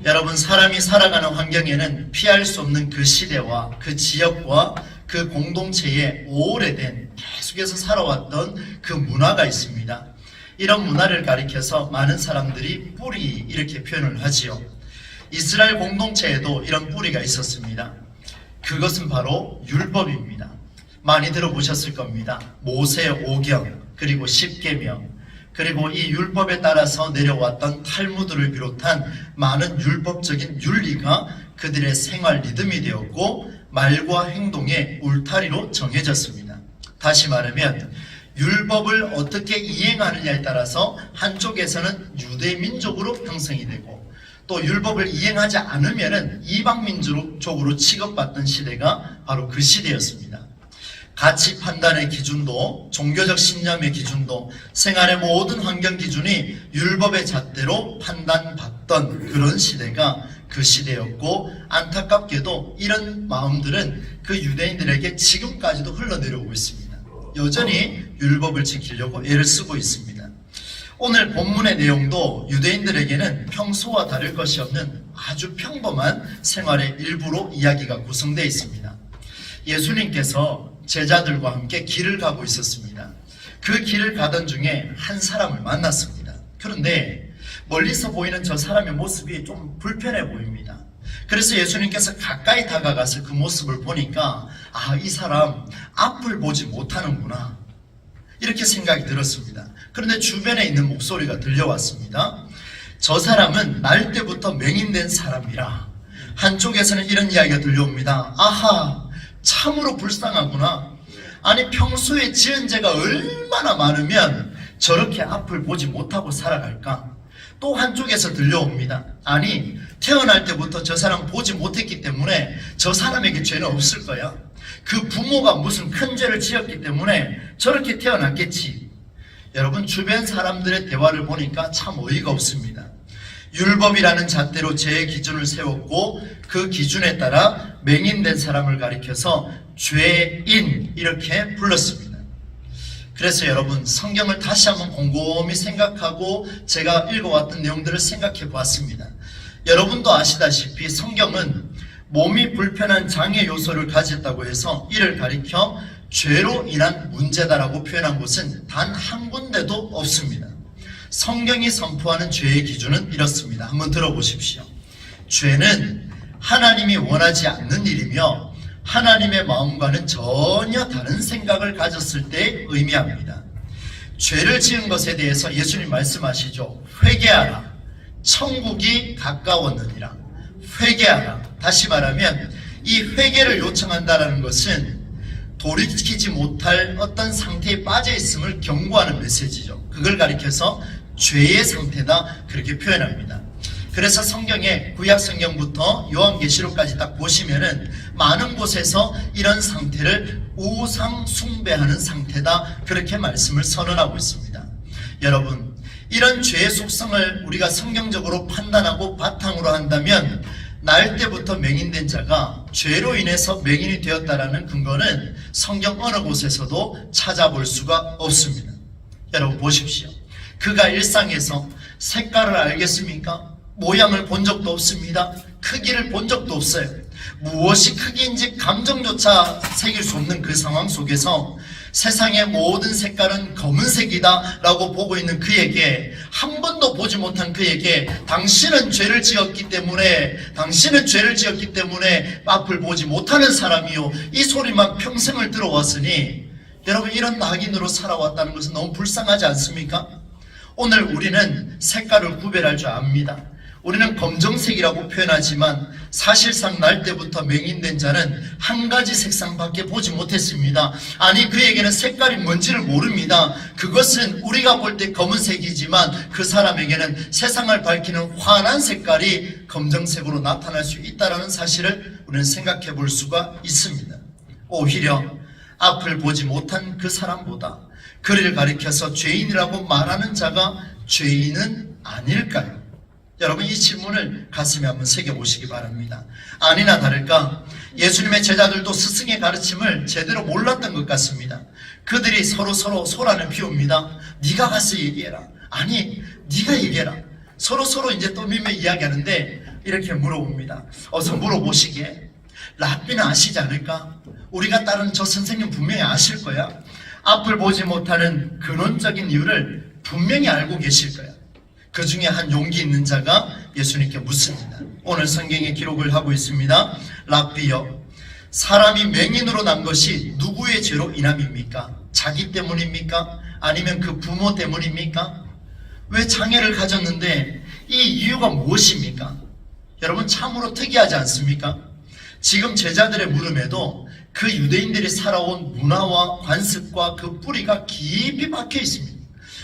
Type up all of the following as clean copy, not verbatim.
여러분, 사람이 살아가는 환경에는 피할 수 없는 그 시대와 그 지역과 그 공동체에 오래된 계속해서 살아왔던 그 문화가 있습니다. 이런 문화를 가리켜서 많은 사람들이 뿌리 이렇게 표현을 하지요. 이스라엘 공동체에도 이런 뿌리가 있었습니다. 그것은 바로 율법입니다. 많이 들어보셨을 겁니다. 모세 오경, 그리고 십계명, 그리고 이 율법에 따라서 내려왔던 탈무드를 비롯한 많은 율법적인 윤리가 그들의 생활 리듬이 되었고 말과 행동의 울타리로 정해졌습니다. 다시 말하면 율법을 어떻게 이행하느냐에 따라서 한쪽에서는 유대민족으로 형성이 되고 또 율법을 이행하지 않으면 이방민족으로 취급받던 시대가 바로 그 시대였습니다. 가치 판단의 기준도, 종교적 신념의 기준도, 생활의 모든 환경 기준이 율법의 잣대로 판단받던 그런 시대가 그 시대였고, 안타깝게도 이런 마음들은 그 유대인들에게 지금까지도 흘러내려오고 있습니다. 여전히 율법을 지키려고 애를 쓰고 있습니다. 오늘 본문의 내용도 유대인들에게는 평소와 다를 것이 없는 아주 평범한 생활의 일부로 이야기가 구성되어 있습니다. 예수님께서 제자들과 함께 길을 가고 있었습니다. 그 길을 가던 중에 한 사람을 만났습니다. 그런데 멀리서 보이는 저 사람의 모습이 좀 불편해 보입니다. 그래서 예수님께서 가까이 다가가서 그 모습을 보니까 이 사람 앞을 보지 못하는구나, 이렇게 생각이 들었습니다. 그런데 주변에 있는 목소리가 들려왔습니다. 저 사람은 날 때부터 맹인된 사람이라. 한쪽에서는 이런 이야기가 들려옵니다. 아하, 참으로 불쌍하구나. 아니, 평소에 지은 죄가 얼마나 많으면 저렇게 앞을 보지 못하고 살아갈까? 또 한쪽에서 들려옵니다. 아니, 태어날 때부터 저 사람 보지 못했기 때문에 저 사람에게 죄는 없을 거야. 그 부모가 무슨 큰 죄를 지었기 때문에 저렇게 태어났겠지. 여러분, 주변 사람들의 대화를 보니까 참 어이가 없습니다. 율법이라는 잣대로 죄의 기준을 세웠고 그 기준에 따라 맹인된 사람을 가리켜서 죄인 이렇게 불렀습니다. 그래서 여러분, 성경을 다시 한번 곰곰이 생각하고 제가 읽어왔던 내용들을 생각해 보았습니다. 여러분도 아시다시피 성경은 몸이 불편한 장애 요소를 가졌다고 해서 이를 가리켜 죄로 인한 문제다라고 표현한 곳은 단 한 군데도 없습니다. 성경이 선포하는 죄의 기준은 이렇습니다. 한번 들어보십시오. 죄는 하나님이 원하지 않는 일이며 하나님의 마음과는 전혀 다른 생각을 가졌을 때 의미합니다. 죄를 지은 것에 대해서 예수님 말씀하시죠. 회개하라. 천국이 가까웠느니라. 회개하라. 다시 말하면 이 회개를 요청한다는 것은 돌이키지 못할 어떤 상태에 빠져 있음을 경고하는 메시지죠. 그걸 가리켜서 죄의 상태다, 그렇게 표현합니다. 그래서 성경에 구약 성경부터 요한계시록까지 딱 보시면은 많은 곳에서 이런 상태를 우상 숭배하는 상태다, 그렇게 말씀을 선언하고 있습니다. 여러분, 이런 죄의 속성을 우리가 성경적으로 판단하고 바탕으로 한다면 날 때부터 맹인된 자가 죄로 인해서 맹인이 되었다라는 근거는 성경 어느 곳에서도 찾아볼 수가 없습니다. 여러분 보십시오. 그가 일상에서 색깔을 알겠습니까? 모양을 본 적도 없습니다. 크기를 본 적도 없어요. 무엇이 크기인지 감정조차 새길 수 없는 그 상황 속에서 세상의 모든 색깔은 검은색이다 라고 보고 있는 그에게, 한 번도 보지 못한 그에게 당신은 죄를 지었기 때문에 앞을 보지 못하는 사람이요, 이 소리만 평생을 들어왔으니 여러분, 이런 낙인으로 살아왔다는 것은 너무 불쌍하지 않습니까? 오늘 우리는 색깔을 구별할 줄 압니다. 우리는 검정색이라고 표현하지만 사실상 날 때부터 맹인된 자는 한 가지 색상밖에 보지 못했습니다. 아니, 그에게는 색깔이 뭔지를 모릅니다. 그것은 우리가 볼 때 검은색이지만 그 사람에게는 세상을 밝히는 환한 색깔이 검정색으로 나타날 수 있다는 사실을 우리는 생각해 볼 수가 있습니다. 오히려 앞을 보지 못한 그 사람보다 그를 가리켜서 죄인이라고 말하는 자가 죄인은 아닐까요? 여러분, 이 질문을 가슴에 한번 새겨보시기 바랍니다. 아니나 다를까 예수님의 제자들도 스승의 가르침을 제대로 몰랐던 것 같습니다. 그들이 서로 소란을 피웁니다. 네가 가서 얘기해라. 아니, 네가 얘기해라. 서로 이제 떠밀며 이야기하는데 이렇게 물어봅니다. 어서 물어보시게. 랍비는 아시지 않을까? 우리가 따르는 저 선생님 분명히 아실 거야. 앞을 보지 못하는 근원적인 이유를 분명히 알고 계실 거야. 그 중에 한 용기 있는 자가 예수님께 묻습니다. 오늘 성경에 기록을 하고 있습니다. 랍비여, 사람이 맹인으로 난 것이 누구의 죄로 인함입니까? 자기 때문입니까? 아니면 그 부모 때문입니까? 왜 장애를 가졌는데 이 이유가 무엇입니까? 여러분, 참으로 특이하지 않습니까? 지금 제자들의 물음에도 그 유대인들이 살아온 문화와 관습과 그 뿌리가 깊이 박혀 있습니다.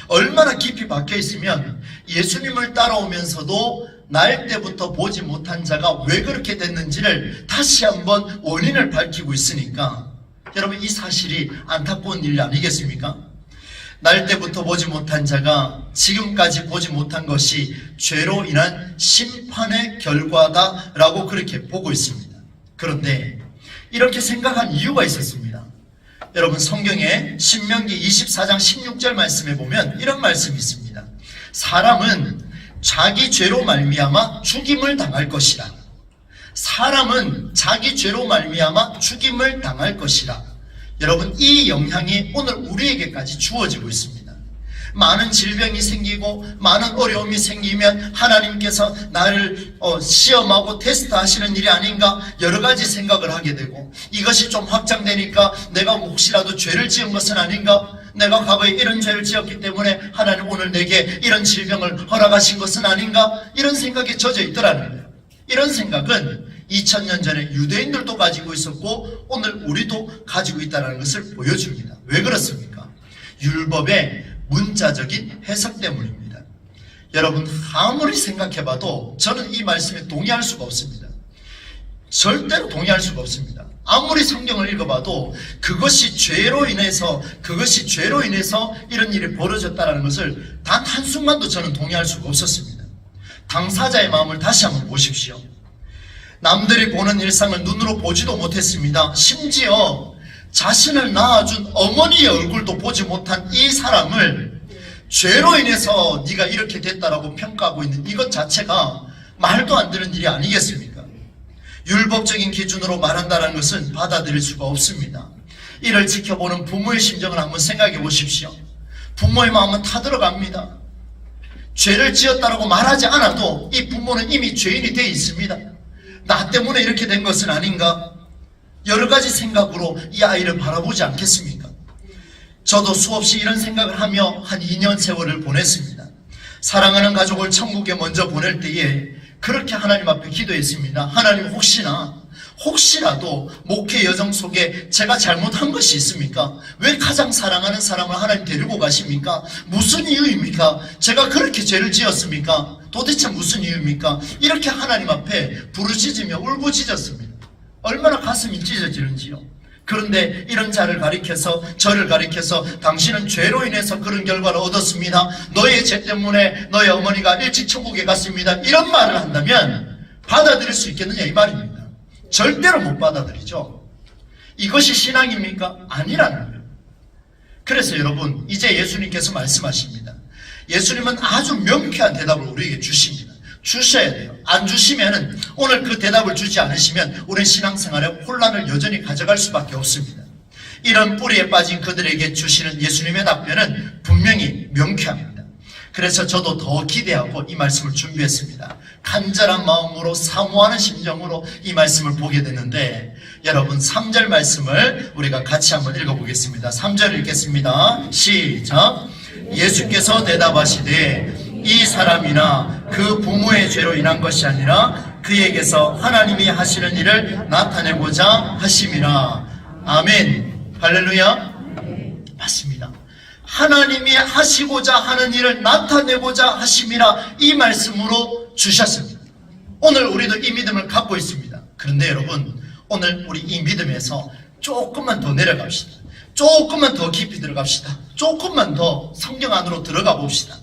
얼마나 깊이 박혀 있으면 예수님을 따라오면서도 날 때부터 보지 못한 자가 왜 그렇게 됐는지를 다시 한번 원인을 밝히고 있으니까 여러분, 이 사실이 안타까운 일 아니겠습니까? 날 때부터 보지 못한 자가 지금까지 보지 못한 것이 죄로 인한 심판의 결과다라고 그렇게 보고 있습니다. 그런데 이렇게 생각한 이유가 있었습니다. 여러분, 성경에 신명기 24장 16절 말씀에 보면 이런 말씀이 있습니다. 사람은 자기 죄로 말미암아 죽임을 당할 것이라. 사람은 자기 죄로 말미암아 죽임을 당할 것이라. 여러분, 이 영향이 오늘 우리에게까지 주어지고 있습니다. 많은 질병이 생기고 많은 어려움이 생기면 하나님께서 나를 시험하고 테스트하시는 일이 아닌가 여러 가지 생각을 하게 되고, 이것이 좀 확장되니까 내가 혹시라도 죄를 지은 것은 아닌가, 내가 과거에 이런 죄를 지었기 때문에 하나님 오늘 내게 이런 질병을 허락하신 것은 아닌가, 이런 생각에 젖어 있더라는 거예요. 이런 생각은 2000년 전에 유대인들도 가지고 있었고 오늘 우리도 가지고 있다는 것을 보여줍니다. 왜 그렇습니까? 율법의 문자적인 해석 때문입니다. 여러분, 아무리 생각해봐도 저는 이 말씀에 동의할 수가 없습니다. 절대로 동의할 수가 없습니다. 아무리 성경을 읽어봐도 그것이 죄로 인해서 이런 일이 벌어졌다는 것을 단 한순간도 저는 동의할 수가 없었습니다. 당사자의 마음을 다시 한번 보십시오. 남들이 보는 일상을 눈으로 보지도 못했습니다. 심지어 자신을 낳아준 어머니의 얼굴도 보지 못한 이 사람을 죄로 인해서 네가 이렇게 됐다라고 평가하고 있는 이것 자체가 말도 안 되는 일이 아니겠습니까? 율법적인 기준으로 말한다는 것은 받아들일 수가 없습니다. 이를 지켜보는 부모의 심정을 한번 생각해 보십시오. 부모의 마음은 타들어갑니다. 죄를 지었다라고 말하지 않아도 이 부모는 이미 죄인이 되어 있습니다. 나 때문에 이렇게 된 것은 아닌가? 여러 가지 생각으로 이 아이를 바라보지 않겠습니까? 저도 수없이 이런 생각을 하며 한 2년 세월을 보냈습니다. 사랑하는 가족을 천국에 먼저 보낼 때에 그렇게 하나님 앞에 기도했습니다. 하나님, 혹시라도 목회 여정 속에 제가 잘못한 것이 있습니까? 왜 가장 사랑하는 사람을 하나님 데리고 가십니까? 무슨 이유입니까? 제가 그렇게 죄를 지었습니까? 도대체 무슨 이유입니까? 이렇게 하나님 앞에 부르짖으며 울부짖었습니다. 얼마나 가슴이 찢어지는지요. 그런데 이런 저를 가리켜서 당신은 죄로 인해서 그런 결과를 얻었습니다. 너의 죄 때문에 너의 어머니가 일찍 천국에 갔습니다. 이런 말을 한다면 받아들일 수 있겠느냐 이 말입니다. 절대로 못 받아들이죠. 이것이 신앙입니까? 아니라는 거예요. 그래서 여러분, 이제 예수님께서 말씀하십니다. 예수님은 아주 명쾌한 대답을 우리에게 주십니다. 주셔야 돼요. 안 주시면은, 오늘 그 대답을 주지 않으시면 우리 신앙생활에 혼란을 여전히 가져갈 수밖에 없습니다. 이런 뿌리에 빠진 그들에게 주시는 예수님의 답변은 분명히 명쾌합니다. 그래서 저도 더 기대하고 이 말씀을 준비했습니다. 간절한 마음으로 사모하는 심정으로 이 말씀을 보게 되는데, 여러분 3절 말씀을 우리가 같이 한번 읽어보겠습니다. 3절 읽겠습니다. 시작. 예수께서 대답하시되 이 사람이나 그 부모의 죄로 인한 것이 아니라 그에게서 하나님이 하시는 일을 나타내고자 하심이라. 아멘. 할렐루야. 맞습니다. 하나님이 하시고자 하는 일을 나타내고자 하심이라, 이 말씀으로 주셨습니다. 오늘 우리도 이 믿음을 갖고 있습니다. 그런데 여러분, 오늘 우리 이 믿음에서 조금만 더 내려갑시다. 조금만 더 깊이 들어갑시다. 조금만 더 성경 안으로 들어가 봅시다.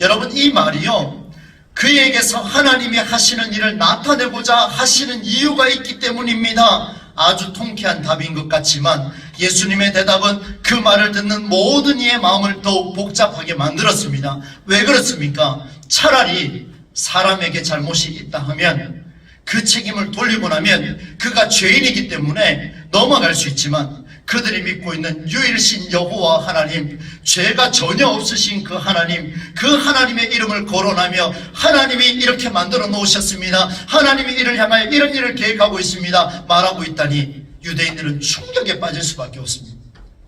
여러분, 이 말이요, 그에게서 하나님이 하시는 일을 나타내고자 하시는 이유가 있기 때문입니다. 아주 통쾌한 답인 것 같지만 예수님의 대답은 그 말을 듣는 모든 이의 마음을 더욱 복잡하게 만들었습니다. 왜 그렇습니까? 차라리 사람에게 잘못이 있다 하면 그 책임을 돌리고 나면 그가 죄인이기 때문에 넘어갈 수 있지만, 그들이 믿고 있는 유일신 여호와 하나님, 죄가 전혀 없으신 그 하나님의 이름을 거론하며 하나님이 이렇게 만들어 놓으셨습니다, 하나님이 이를 향하여 이런 일을 계획하고 있습니다 말하고 있다니, 유대인들은 충격에 빠질 수밖에 없습니다.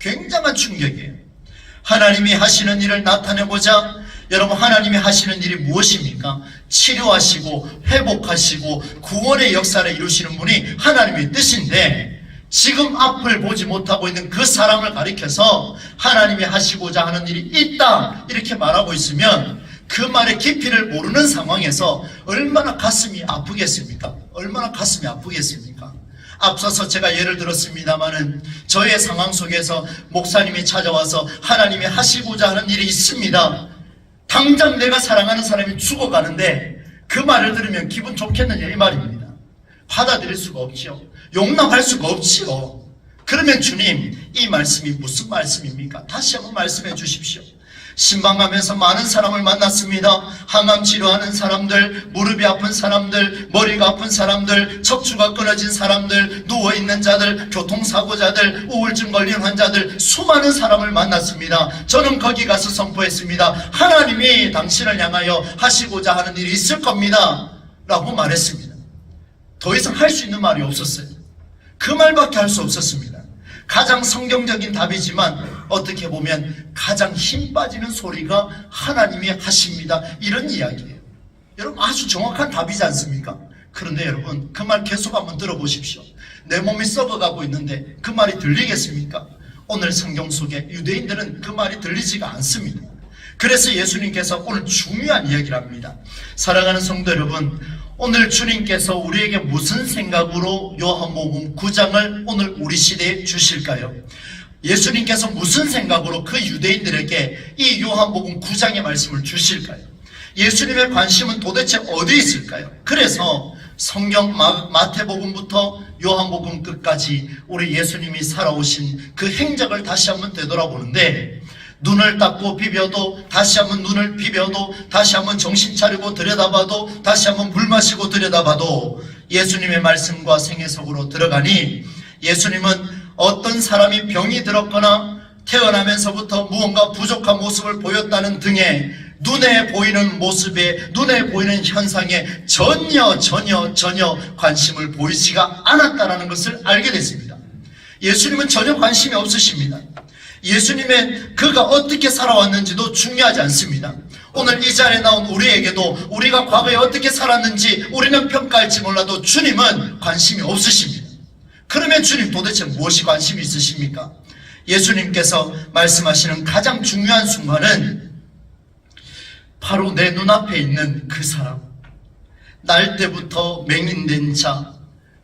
굉장한 충격이에요. 하나님이 하시는 일을 나타내고자, 여러분, 하나님이 하시는 일이 무엇입니까? 치료하시고 회복하시고 구원의 역사를 이루시는 분이 하나님의 뜻인데, 지금 앞을 보지 못하고 있는 그 사람을 가리켜서 하나님이 하시고자 하는 일이 있다 이렇게 말하고 있으면, 그 말의 깊이를 모르는 상황에서 얼마나 가슴이 아프겠습니까? 얼마나 가슴이 아프겠습니까? 앞서서 제가 예를 들었습니다마는, 저의 상황 속에서 목사님이 찾아와서 하나님이 하시고자 하는 일이 있습니다, 당장 내가 사랑하는 사람이 죽어가는데 그 말을 들으면 기분 좋겠느냐 이 말입니다. 받아들일 수가 없지요. 용납할 수가 없지요. 그러면 주님, 이 말씀이 무슨 말씀입니까? 다시 한번 말씀해 주십시오. 신방가면서 많은 사람을 만났습니다. 항암 치료하는 사람들, 무릎이 아픈 사람들, 머리가 아픈 사람들, 척추가 끊어진 사람들, 누워있는 자들, 교통사고자들, 우울증 걸린 환자들, 수많은 사람을 만났습니다. 저는 거기 가서 선포했습니다. 하나님이 당신을 향하여 하시고자 하는 일이 있을 겁니다 라고 말했습니다. 더 이상 할 수 있는 말이 없었어요. 그 말밖에 할 수 없었습니다. 가장 성경적인 답이지만 어떻게 보면 가장 힘 빠지는 소리가 하나님이 하십니다, 이런 이야기예요. 여러분, 아주 정확한 답이지 않습니까? 그런데 여러분, 그 말 계속 한번 들어보십시오. 내 몸이 썩어가고 있는데 그 말이 들리겠습니까? 오늘 성경 속에 유대인들은 그 말이 들리지가 않습니다. 그래서 예수님께서 오늘 중요한 이야기를 합니다. 사랑하는 성도 여러분, 오늘 주님께서 우리에게 무슨 생각으로 요한복음 9장을 오늘 우리 시대에 주실까요? 예수님께서 무슨 생각으로 그 유대인들에게 이 요한복음 9장의 말씀을 주실까요? 예수님의 관심은 도대체 어디에 있을까요? 그래서 성경 마태복음부터 요한복음 끝까지 우리 예수님이 살아오신 그 행적을 다시 한번 되돌아보는데, 눈을 닦고 비벼도, 다시 한번 눈을 비벼도, 다시 한번 정신 차리고 들여다봐도, 다시 한번 물 마시고 들여다봐도 예수님의 말씀과 생애 속으로 들어가니, 예수님은 어떤 사람이 병이 들었거나 태어나면서부터 무언가 부족한 모습을 보였다는 등의 눈에 보이는 모습에, 눈에 보이는 현상에 전혀 관심을 보이지가 않았다는 것을 알게 됐습니다. 예수님은 전혀 관심이 없으십니다. 예수님의 그가 어떻게 살아왔는지도 중요하지 않습니다. 오늘 이 자리에 나온 우리에게도 우리가 과거에 어떻게 살았는지 우리는 평가할지 몰라도 주님은 관심이 없으십니다. 그러면 주님 도대체 무엇이 관심이 있으십니까? 예수님께서 말씀하시는 가장 중요한 순간은 바로 내 눈앞에 있는 그 사람, 날 때부터 맹인된 자,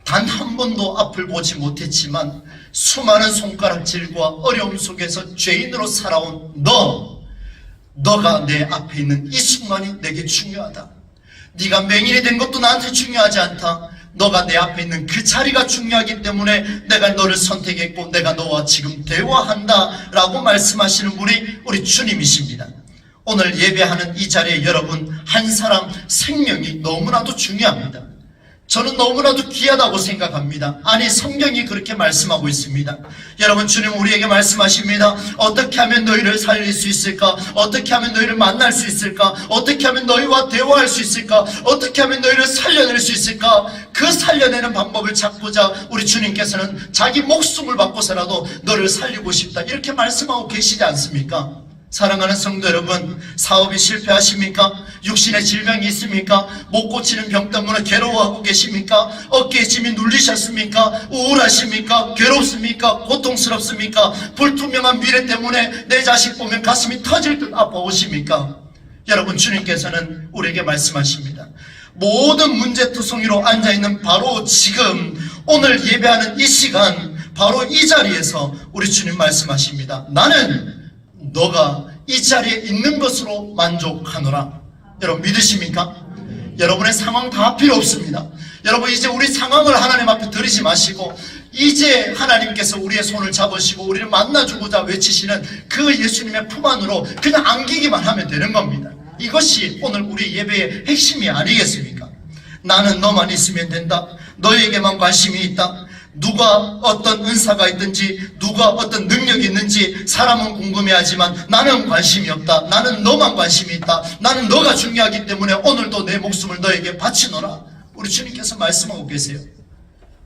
단 한 번도 앞을 보지 못했지만 수많은 손가락질과 어려움 속에서 죄인으로 살아온 너가 내 앞에 있는 이 순간이 내게 중요하다. 네가 맹인이 된 것도 나한테 중요하지 않다. 너가 내 앞에 있는 그 자리가 중요하기 때문에 내가 너를 선택했고 내가 너와 지금 대화한다 라고 말씀하시는 분이 우리 주님이십니다. 오늘 예배하는 이 자리에 여러분 한 사람 생명이 너무나도 중요합니다. 저는 너무나도 귀하다고 생각합니다. 아니, 성경이 그렇게 말씀하고 있습니다. 여러분, 주님 우리에게 말씀하십니다. 어떻게 하면 너희를 살릴 수 있을까? 어떻게 하면 너희를 만날 수 있을까? 어떻게 하면 너희와 대화할 수 있을까? 어떻게 하면 너희를 살려낼 수 있을까? 그 살려내는 방법을 찾고자 우리 주님께서는 자기 목숨을 받고서라도 너를 살리고 싶다, 이렇게 말씀하고 계시지 않습니까? 사랑하는 성도 여러분, 사업이 실패하십니까? 육신의 질병이 있습니까? 못 고치는 병 때문에 괴로워하고 계십니까? 어깨에 짐이 눌리셨습니까? 우울하십니까? 괴롭습니까? 고통스럽습니까? 불투명한 미래 때문에 내 자식 보면 가슴이 터질 듯 아파오십니까? 여러분, 주님께서는 우리에게 말씀하십니다. 모든 문제투성이로 앉아있는 바로 지금 오늘 예배하는 이 시간, 바로 이 자리에서 우리 주님 말씀하십니다. 나는 너가 이 자리에 있는 것으로 만족하노라. 여러분 믿으십니까? 여러분의 상황 다 필요 없습니다. 여러분 이제 우리 상황을 하나님 앞에 드리지 마시고 이제 하나님께서 우리의 손을 잡으시고 우리를 만나주고자 외치시는 그 예수님의 품 안으로 그냥 안기기만 하면 되는 겁니다. 이것이 오늘 우리 예배의 핵심이 아니겠습니까? 나는 너만 있으면 된다. 너에게만 관심이 있다. 누가 어떤 은사가 있든지 누가 어떤 능력이 있는지 사람은 궁금해하지만 나는 관심이 없다. 나는 너만 관심이 있다. 나는 너가 중요하기 때문에 오늘도 내 목숨을 너에게 바치노라. 우리 주님께서 말씀하고 계세요.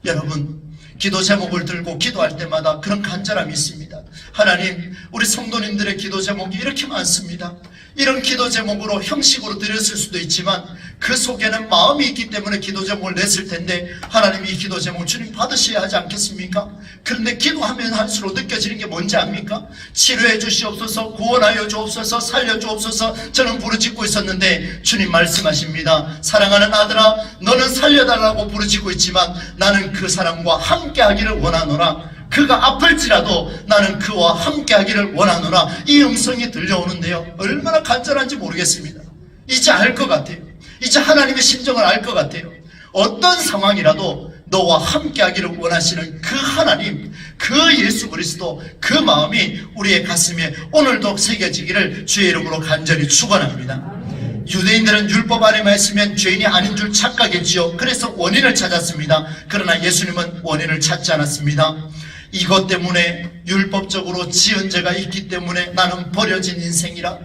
여러분, 기도 제목을 들고 기도할 때마다 그런 간절함이 있습니다. 하나님, 우리 성도님들의 기도 제목이 이렇게 많습니다. 이런 기도 제목으로 형식으로 드렸을 수도 있지만 그 속에는 마음이 있기 때문에 기도 제목을 냈을 텐데 하나님, 이 기도 제목 주님 받으셔야 하지 않겠습니까? 그런데 기도하면 할수록 느껴지는 게 뭔지 압니까? 치료해 주시옵소서, 구원하여 주옵소서, 살려 주옵소서. 저는 부르짖고 있었는데 주님 말씀하십니다. 사랑하는 아들아, 너는 살려달라고 부르짖고 있지만 나는 그 사람과 함께 하기를 원하노라. 그가 아플지라도 나는 그와 함께 하기를 원하노라. 이 음성이 들려오는데요, 얼마나 간절한지 모르겠습니다. 이제 알 것 같아요. 이제 하나님의 심정을 알 것 같아요. 어떤 상황이라도 너와 함께 하기를 원하시는 그 하나님, 그 예수 그리스도, 그 마음이 우리의 가슴에 오늘도 새겨지기를 주의 이름으로 간절히 축원합니다. 유대인들은 율법 안에만 있으면 죄인이 아닌 줄 착각했지요. 그래서 원인을 찾았습니다. 그러나 예수님은 원인을 찾지 않았습니다. 이것 때문에 율법적으로 지은 죄가 있기 때문에 나는 버려진 인생이라,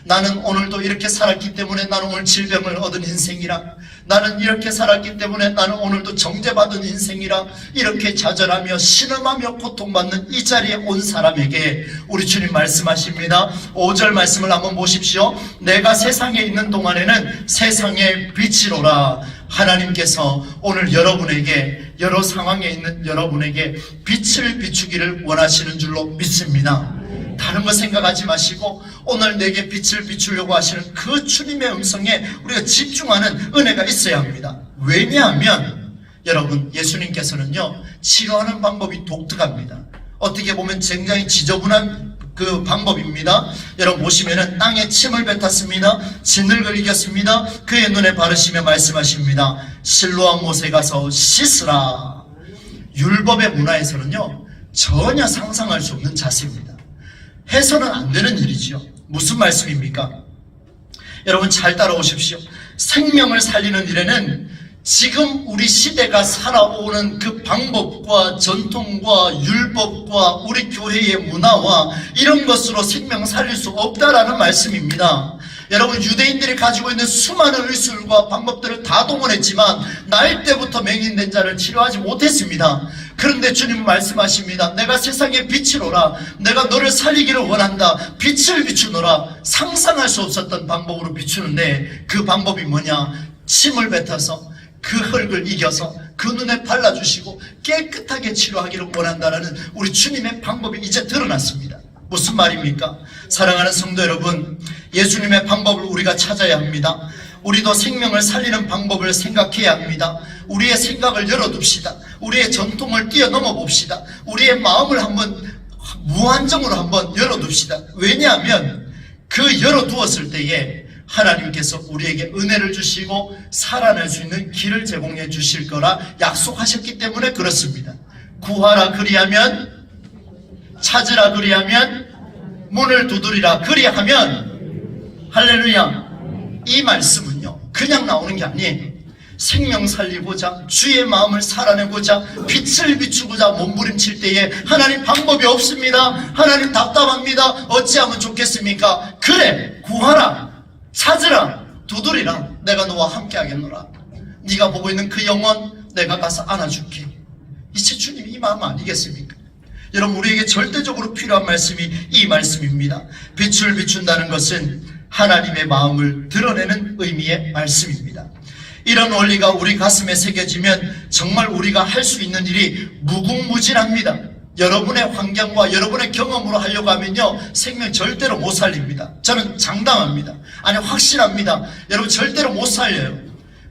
나는 오늘도 이렇게 살았기 때문에 나는 오늘 질병을 얻은 인생이라, 나는 이렇게 살았기 때문에 나는 오늘도 정죄받은 인생이라, 이렇게 좌절하며 신음하며 고통받는 이 자리에 온 사람에게 우리 주님 말씀하십니다. 5절 말씀을 한번 보십시오. 내가 세상에 있는 동안에는 세상의 빛이로라. 하나님께서 오늘 여러분에게, 여러 상황에 있는 여러분에게 빛을 비추기를 원하시는 줄로 믿습니다. 다른 거 생각하지 마시고 오늘 내게 빛을 비추려고 하시는 그 주님의 음성에 우리가 집중하는 은혜가 있어야 합니다. 왜냐하면 여러분, 예수님께서는요, 치료하는 방법이 독특합니다. 어떻게 보면 굉장히 지저분한 그 방법입니다. 여러분 보시면은 땅에 침을 뱉었습니다. 진흙을 이겼습니다. 그의 눈에 바르시며 말씀하십니다. 실로암 못에 가서 씻으라. 율법의 문화에서는요, 전혀 상상할 수 없는 자세입니다. 해서는 안 되는 일이지요. 무슨 말씀입니까? 여러분 잘 따라오십시오. 생명을 살리는 일에는 지금 우리 시대가 살아오는 그 방법과 전통과 율법과 우리 교회의 문화와 이런 것으로 생명 살릴 수 없다라는 말씀입니다. 여러분, 유대인들이 가지고 있는 수많은 의술과 방법들을 다 동원했지만 날 때부터 맹인된 자를 치료하지 못했습니다. 그런데 주님은 말씀하십니다. 내가 세상의 빛이로라. 내가 너를 살리기를 원한다. 빛을 비추노라. 상상할 수 없었던 방법으로 비추는데 그 방법이 뭐냐? 침을 뱉어서 그 흙을 이겨서 그 눈에 발라주시고 깨끗하게 치료하기를 원한다라는 우리 주님의 방법이 이제 드러났습니다. 무슨 말입니까? 사랑하는 성도 여러분, 예수님의 방법을 우리가 찾아야 합니다. 우리도 생명을 살리는 방법을 생각해야 합니다. 우리의 생각을 열어둡시다. 우리의 전통을 뛰어넘어 봅시다. 우리의 마음을 한번 무한정으로 한번 열어둡시다. 왜냐하면 그 열어두었을 때에 하나님께서 우리에게 은혜를 주시고 살아낼 수 있는 길을 제공해 주실 거라 약속하셨기 때문에 그렇습니다. 구하라 그리하면, 찾으라 그리하면, 문을 두드리라 그리하면, 할렐루야. 이 말씀은요, 그냥 나오는 게 아니에요. 생명 살리고자, 주의 마음을 살아내고자, 빛을 비추고자 몸부림칠 때에 하나님 방법이 없습니다. 하나님 답답합니다. 어찌하면 좋겠습니까? 그래, 구하라, 찾으라, 두드리라. 내가 너와 함께 하겠노라. 네가 보고 있는 그 영혼 내가 가서 안아줄게. 이제 주님이 이 마음 아니겠습니까? 여러분, 우리에게 절대적으로 필요한 말씀이 이 말씀입니다. 빛을 비춘다는 것은 하나님의 마음을 드러내는 의미의 말씀입니다. 이런 원리가 우리 가슴에 새겨지면 정말 우리가 할 수 있는 일이 무궁무진합니다. 여러분의 환경과 여러분의 경험으로 하려고 하면요, 생명 절대로 못 살립니다. 저는 장담합니다. 아니, 확실합니다. 여러분 절대로 못 살려요.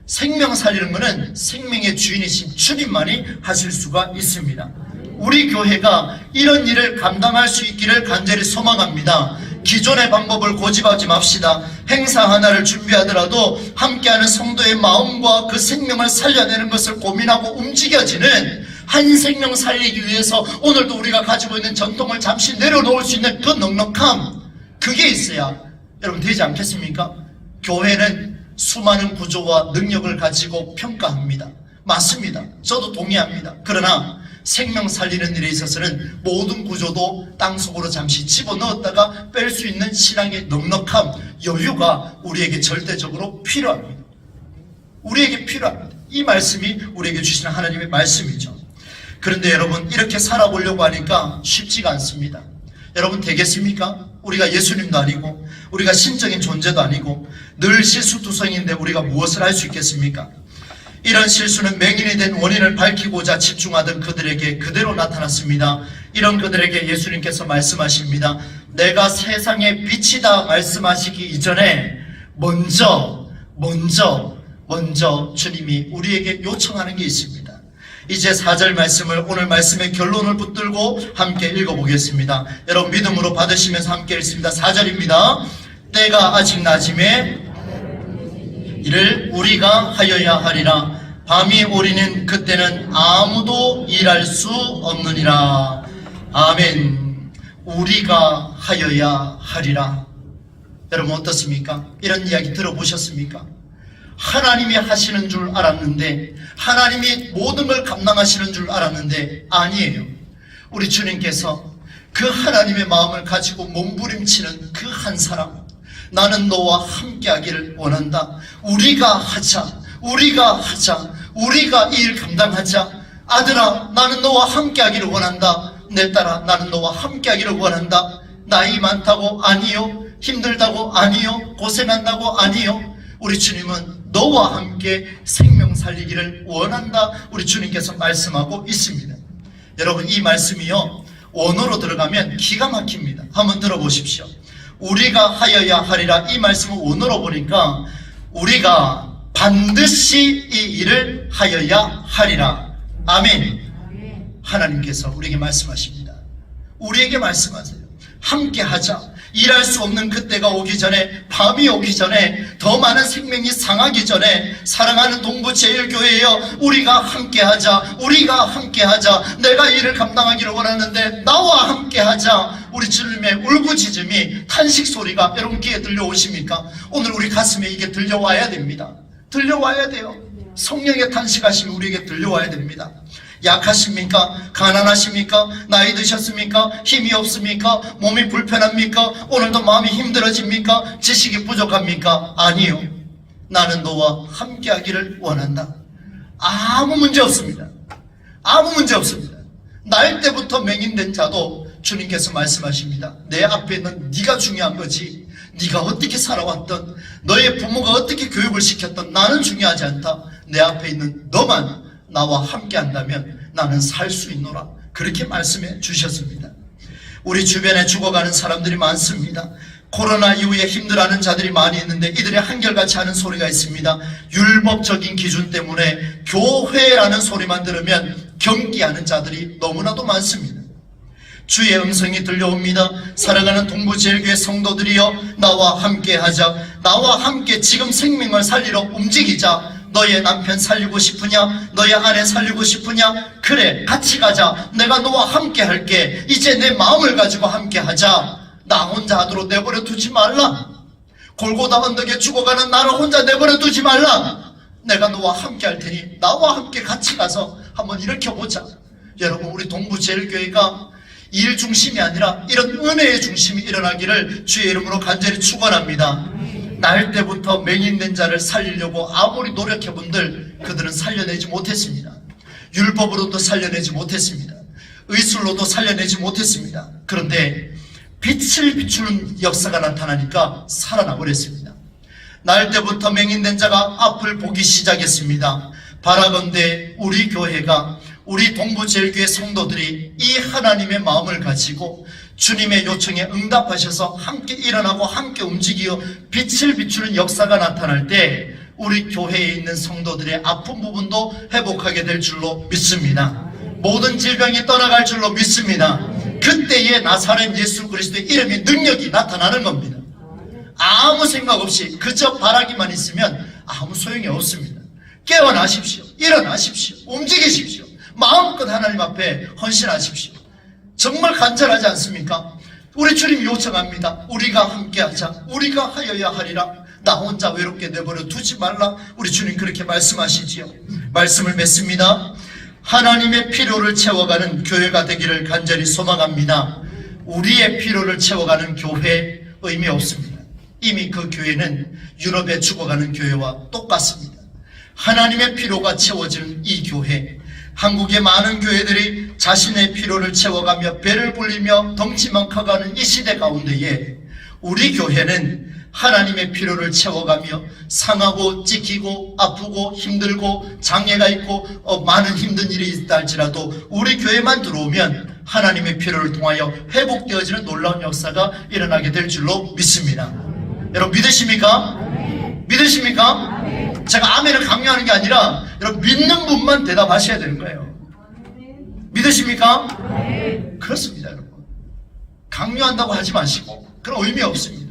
생명 살리는 것은 생명의 주인이신 주님만이 하실 수가 있습니다. 우리 교회가 이런 일을 감당할 수 있기를 간절히 소망합니다. 기존의 방법을 고집하지 맙시다. 행사 하나를 준비하더라도 함께하는 성도의 마음과 그 생명을 살려내는 것을 고민하고 움직여지는, 한 생명 살리기 위해서 오늘도 우리가 가지고 있는 전통을 잠시 내려놓을 수 있는 그 넉넉함, 그게 있어야 여러분 되지 않겠습니까? 교회는 수많은 구조와 능력을 가지고 평가합니다. 맞습니다. 저도 동의합니다. 그러나 생명 살리는 일에 있어서는 모든 구조도 땅속으로 잠시 집어넣었다가 뺄 수 있는 신앙의 넉넉함, 여유가 우리에게 절대적으로 필요합니다. 우리에게 필요합니다. 이 말씀이 우리에게 주시는 하나님의 말씀이죠. 그런데 여러분, 이렇게 살아보려고 하니까 쉽지가 않습니다. 여러분, 되겠습니까? 우리가 예수님도 아니고 우리가 신적인 존재도 아니고 늘 실수투성인데 우리가 무엇을 할 수 있겠습니까? 이런 실수는 맹인이 된 원인을 밝히고자 집중하던 그들에게 그대로 나타났습니다. 이런 그들에게 예수님께서 말씀하십니다. 내가 세상의 빛이다 말씀하시기 이전에 먼저 주님이 우리에게 요청하는 게 있습니다. 이제 4절 말씀을, 오늘 말씀의 결론을 붙들고 함께 읽어보겠습니다. 여러분 믿음으로 받으시면서 함께 읽습니다. 4절입니다. 때가 아직 낮음에 이를 우리가 하여야 하리라. 밤이 오리는 그때는 아무도 일할 수 없느니라. 아멘. 우리가 하여야 하리라. 여러분 어떻습니까? 이런 이야기 들어보셨습니까? 하나님이 하시는 줄 알았는데, 하나님이 모든 걸 감당하시는 줄 알았는데 아니에요. 우리 주님께서 그 하나님의 마음을 가지고 몸부림치는 그 한 사람, 나는 너와 함께 하기를 원한다. 우리가 하자. 우리가 이 일 감당하자. 아들아, 나는 너와 함께 하기를 원한다. 내 딸아, 나는 너와 함께 하기를 원한다. 나이 많다고 아니요. 힘들다고 아니요. 고생한다고 아니요. 우리 주님은 너와 함께 생명 살리기를 원한다. 우리 주님께서 말씀하고 있습니다. 여러분, 이 말씀이요, 원어로 들어가면 기가 막힙니다. 한번 들어보십시오. 우리가 하여야 하리라. 이 말씀을 원어로 보니까 우리가 반드시 이 일을 하여야 하리라. 아멘. 하나님께서 우리에게 말씀하십니다. 우리에게 말씀하세요. 함께 하자. 일할 수 없는 그때가 오기 전에, 밤이 오기 전에, 더 많은 생명이 상하기 전에, 사랑하는 동부제일교회여, 우리가 함께하자. 내가 일을 감당하기를 원하는데 나와 함께하자. 우리 주님의 울부짖음이, 탄식 소리가 여러분 귀에 들려오십니까? 오늘 우리 가슴에 이게 들려와야 됩니다. 들려와야 돼요. 성령의 탄식하심이 우리에게 들려와야 됩니다. 약하십니까? 가난하십니까? 나이 드셨습니까? 힘이 없습니까? 몸이 불편합니까? 오늘도 마음이 힘들어집니까? 지식이 부족합니까? 아니요. 나는 너와 함께 하기를 원한다. 아무 문제 없습니다. 날 때부터 맹인된 자도 주님께서 말씀하십니다. 내 앞에 있는 네가 중요한 거지. 네가 어떻게 살아왔던, 너의 부모가 어떻게 교육을 시켰던 나는 중요하지 않다. 내 앞에 있는 너만 나와 함께 한다면 나는 살 수 있노라. 그렇게 말씀해 주셨습니다. 우리 주변에 죽어가는 사람들이 많습니다. 코로나 이후에 힘들어하는 자들이 많이 있는데 이들이 한결같이 하는 소리가 있습니다. 율법적인 기준 때문에 교회라는 소리만 들으면 경기하는 자들이 너무나도 많습니다. 주의 음성이 들려옵니다. 사랑하는 동부제일교회 성도들이여, 나와 함께 하자. 나와 함께 지금 생명을 살리러 움직이자. 너의 남편 살리고 싶으냐? 너의 아내 살리고 싶으냐? 그래, 같이 가자. 내가 너와 함께 할게. 이제 내 마음을 가지고 함께 하자. 나 혼자 하도록 내버려 두지 말라. 골고다 언덕에 죽어가는 나를 혼자 내버려 두지 말라. 내가 너와 함께 할 테니 나와 함께 같이 가서 한번 일으켜보자. 여러분, 우리 동부제일교회가 일 중심이 아니라 이런 은혜의 중심이 일어나기를 주의 이름으로 간절히 축원합니다. 날 때부터 맹인된 자를 살리려고 아무리 노력해본들 그들은 살려내지 못했습니다. 율법으로도 살려내지 못했습니다. 의술로도 살려내지 못했습니다. 그런데 빛을 비추는 역사가 나타나니까 살아나 버렸습니다. 날 때부터 맹인된 자가 앞을 보기 시작했습니다. 바라건대 우리 교회가, 우리 동부제일교회 성도들이 이 하나님의 마음을 가지고 주님의 요청에 응답하셔서 함께 일어나고 함께 움직이어 빛을 비추는 역사가 나타날 때 우리 교회에 있는 성도들의 아픈 부분도 회복하게 될 줄로 믿습니다. 모든 질병이 떠나갈 줄로 믿습니다. 그때에 나사렛 예수 그리스도의 이름의 능력이 나타나는 겁니다. 아무 생각 없이 그저 바라기만 있으면 아무 소용이 없습니다. 깨어나십시오. 일어나십시오. 움직이십시오. 마음껏 하나님 앞에 헌신하십시오. 정말 간절하지 않습니까? 우리 주님이 요청합니다. 우리가 함께하자. 우리가 하여야 하리라. 나 혼자 외롭게 내버려 두지 말라. 우리 주님 그렇게 말씀하시지요. 말씀을 맺습니다. 하나님의 필요를 채워가는 교회가 되기를 간절히 소망합니다. 우리의 필요를 채워가는 교회 의미 없습니다. 이미 그 교회는 유럽에 죽어가는 교회와 똑같습니다. 하나님의 필요가 채워지는 이 교회, 한국의 많은 교회들이 자신의 필요를 채워가며 배를 불리며 덩치만 커가는 이 시대 가운데에 우리 교회는 하나님의 필요를 채워가며 상하고 찢기고 아프고 힘들고 장애가 있고 많은 힘든 일이 있다 할지라도 우리 교회만 들어오면 하나님의 필요를 통하여 회복되어지는 놀라운 역사가 일어나게 될 줄로 믿습니다. 여러분 믿으십니까? 믿으십니까? 제가 아멘을 강요하는 게 아니라 여러분 믿는 분만 대답하셔야 되는 거예요. 믿으십니까? 그렇습니다. 여러분 강요한다고 하지 마시고 그런 의미 없습니다.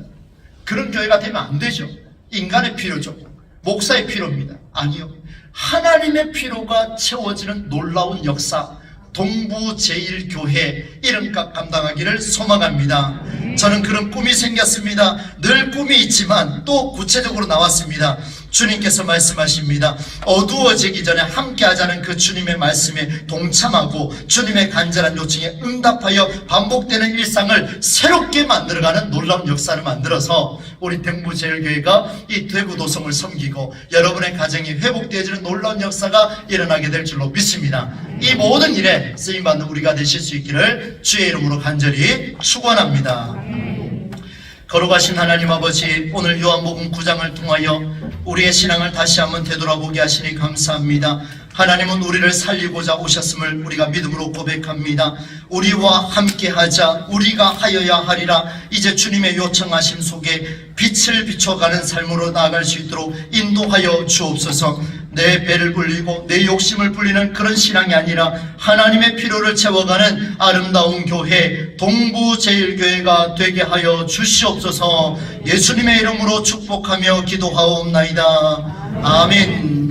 그런 교회가 되면 안 되죠. 인간의 필요죠. 목사의 필요입니다. 아니요. 하나님의 필요가 채워지는 놀라운 역사, 동부제일교회 이름값 감당하기를 소망합니다. 저는 그런 꿈이 생겼습니다. 늘 꿈이 있지만 또 구체적으로 나왔습니다. 주님께서 말씀하십니다. 어두워지기 전에 함께 하자는 그 주님의 말씀에 동참하고 주님의 간절한 요청에 응답하여 반복되는 일상을 새롭게 만들어가는 놀라운 역사를 만들어서 우리 동부제일교회가 이 대구도성을 섬기고 여러분의 가정이 회복되어지는 놀라운 역사가 일어나게 될 줄로 믿습니다. 이 모든 일에 쓰임받는 우리가 되실 수 있기를 주의 이름으로 간절히 축원합니다. 거룩하신 하나님 아버지, 오늘 요한복음 9장을 통하여 우리의 신앙을 다시 한번 되돌아보게 하시니 감사합니다. 하나님은 우리를 살리고자 오셨음을 우리가 믿음으로 고백합니다. 우리와 함께하자, 우리가 하여야 하리라. 이제 주님의 요청하심 속에 빛을 비춰가는 삶으로 나아갈 수 있도록 인도하여 주옵소서. 내 배를 불리고 내 욕심을 불리는 그런 신앙이 아니라 하나님의 필요를 채워가는 아름다운 교회, 동부제일교회가 되게 하여 주시옵소서. 예수님의 이름으로 축복하며 기도하옵나이다. 아멘.